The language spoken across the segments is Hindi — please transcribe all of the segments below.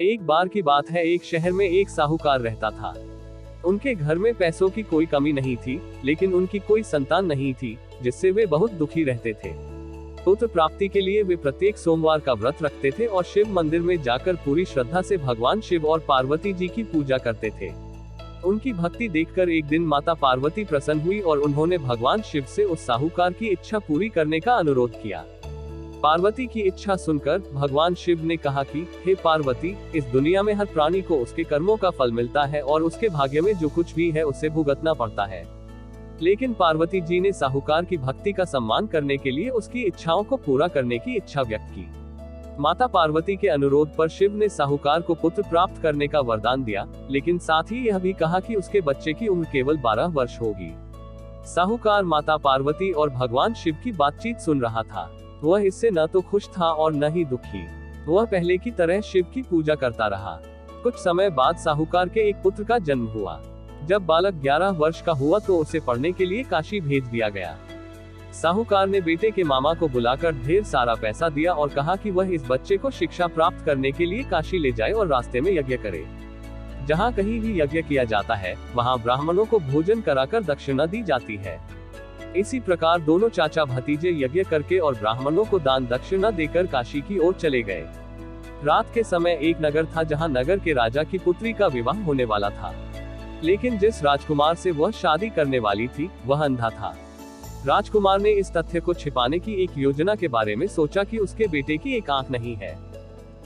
एक बार की बात है, एक शहर में एक साहूकार रहता था। उनके घर में पैसों की कोई कमी नहीं थी, लेकिन उनकी कोई संतान नहीं थी, जिससे वे बहुत दुखी रहते थे। पुत्र प्राप्ति के लिए वे प्रत्येक सोमवार का व्रत रखते थे और शिव मंदिर में जाकर पूरी श्रद्धा से भगवान शिव और पार्वती जी की पूजा करते थे। उनकी भक्ति देखकर एक दिन माता पार्वती प्रसन्न हुई और उन्होंने भगवान शिव से उस साहूकार की इच्छा पूरी करने का अनुरोध किया। पार्वती की इच्छा सुनकर भगवान शिव ने कहा कि हे पार्वती, इस दुनिया में हर प्राणी को उसके कर्मों का फल मिलता है और उसके भाग्य में जो कुछ भी है उसे भुगतना पड़ता है। लेकिन पार्वती जी ने साहूकार की भक्ति का सम्मान करने के लिए उसकी इच्छाओं को पूरा करने की इच्छा व्यक्त की। माता पार्वती के अनुरोध पर शिव ने साहूकार को पुत्र प्राप्त करने का वरदान दिया, लेकिन साथ ही यह भी कहा कि उसके बच्चे की उम्र केवल 12 वर्ष होगी। साहूकार माता पार्वती और भगवान शिव की बातचीत सुन रहा था। वह इससे न तो खुश था और न ही दुखी। वह पहले की तरह शिव की पूजा करता रहा। कुछ समय बाद साहूकार के एक पुत्र का जन्म हुआ। जब बालक 11 वर्ष का हुआ तो उसे पढ़ने के लिए काशी भेज दिया गया। साहूकार ने बेटे के मामा को बुलाकर ढेर सारा पैसा दिया और कहा कि वह इस बच्चे को शिक्षा प्राप्त करने के लिए काशी ले जाए और रास्ते में यज्ञ करे। जहाँ कहीं भी यज्ञ किया जाता है, वहाँ ब्राह्मणों को भोजन कराकर दक्षिणा दी जाती है। इसी प्रकार दोनों चाचा भतीजे यज्ञ करके और ब्राह्मणों को दान दक्षिणा देकर काशी की ओर चले गए। रात के समय एक नगर था जहां नगर के राजा की पुत्री का विवाह होने वाला था, लेकिन जिस राजकुमार से वह शादी करने वाली थी वह अंधा था। राजकुमार ने इस तथ्य को छिपाने की एक योजना के बारे में सोचा कि उसके बेटे की एक आंख नहीं है।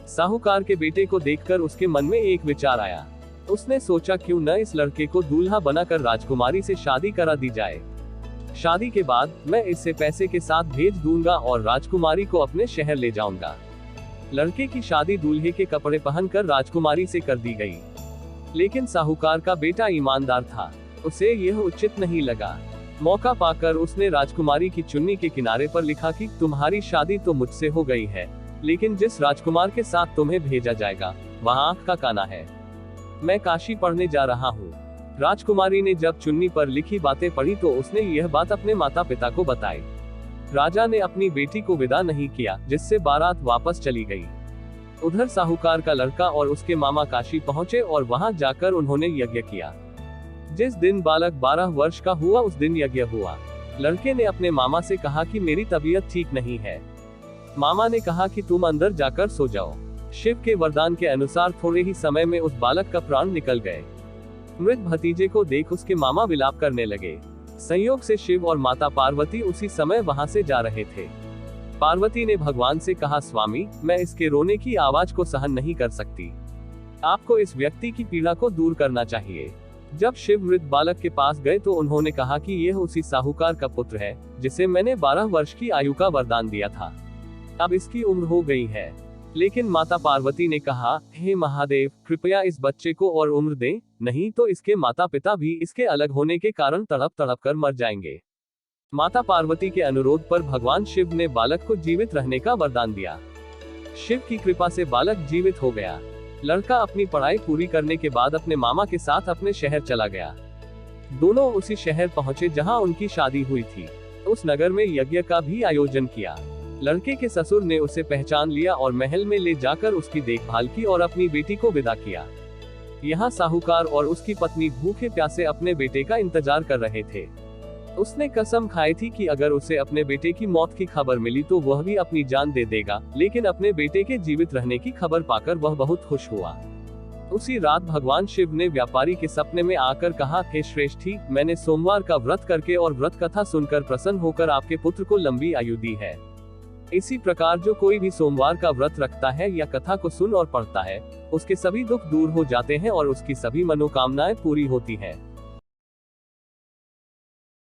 साहूकार के बेटे को देखकर उसके मन में एक विचार आया। उसने सोचा क्यों न इस लड़के को दूल्हा बनाकर राजकुमारी से शादी करा दी जाए। शादी के बाद मैं इसे पैसे के साथ भेज दूंगा और राजकुमारी को अपने शहर ले जाऊंगा। लड़के की शादी दूल्हे के कपड़े पहनकर राजकुमारी से कर दी गई, लेकिन साहूकार का बेटा ईमानदार था। उसे यह उचित नहीं लगा। मौका पाकर उसने राजकुमारी की चुन्नी के किनारे पर लिखा कि तुम्हारी शादी तो मुझसे हो गई है, लेकिन जिस राजकुमार के साथ तुम्हें भेजा जाएगा वहाँ आंख का काना है। मैं काशी पढ़ने जा रहा हूँ। राजकुमारी ने जब चुन्नी पर लिखी बातें पढ़ी तो उसने यह बात अपने माता पिता को बताई। राजा ने अपनी बेटी को विदा नहीं किया, जिससे बारात वापस चली गई। उधर साहूकार का लड़का और उसके मामा काशी पहुंचे और वहां जाकर उन्होंने यज्ञ किया। जिस दिन बालक 12 वर्ष का हुआ उस दिन यज्ञ हुआ। लड़के ने अपने मामा से कहा कि मेरी तबीयत ठीक नहीं है। मामा ने कहा कि तुम अंदर जाकर सो जाओ। शिव के वरदान के अनुसार थोड़े ही समय में उस बालक का प्राण निकल गए। मृत भतीजे को देख उसके मामा विलाप करने लगे। संयोग से शिव और माता पार्वती उसी समय वहां से जा रहे थे। पार्वती ने भगवान से कहा, स्वामी, मैं इसके रोने की आवाज को सहन नहीं कर सकती। आपको इस व्यक्ति की पीड़ा को दूर करना चाहिए। जब शिव मृत बालक के पास गए तो उन्होंने कहा कि यह उसी साहूकार का पुत्र है जिसे मैंने 12 वर्ष की आयु का वरदान दिया था। अब इसकी उम्र हो गई है। लेकिन माता पार्वती ने कहा, हे महादेव, कृपया इस बच्चे को और उम्र दें, नहीं तो इसके माता पिता भी इसके अलग होने के कारण तड़प तड़प कर मर जाएंगे। माता पार्वती के अनुरोध पर भगवान शिव ने बालक को जीवित रहने का वरदान दिया। शिव की कृपा से बालक जीवित हो गया। लड़का अपनी पढ़ाई पूरी करने के बाद अपने मामा के साथ अपने शहर चला गया। दोनों उसी शहर पहुंचे जहां उनकी शादी हुई थी। उस नगर में यज्ञ का भी आयोजन किया। लड़के के ससुर ने उसे पहचान लिया और महल में ले जाकर उसकी देखभाल की और अपनी बेटी को विदा किया। यहाँ साहूकार और उसकी पत्नी भूखे प्यासे अपने बेटे का इंतजार कर रहे थे। उसने कसम खाई थी कि अगर उसे अपने बेटे की मौत की खबर मिली तो वह भी अपनी जान दे देगा, लेकिन अपने बेटे के जीवित रहने की खबर पाकर वह बहुत खुश हुआ। उसी रात भगवान शिव ने व्यापारी के सपने में आकर कहा, हे श्रेष्ठी, मैंने सोमवार का व्रत करके और व्रत कथा सुनकर प्रसन्न होकर आपके पुत्र को लंबी आयु दी है। इसी प्रकार जो कोई भी सोमवार का व्रत रखता है या कथा को सुन और पढ़ता है, उसके सभी दुख दूर हो जाते हैं और उसकी सभी मनोकामनाएं पूरी होती हैं।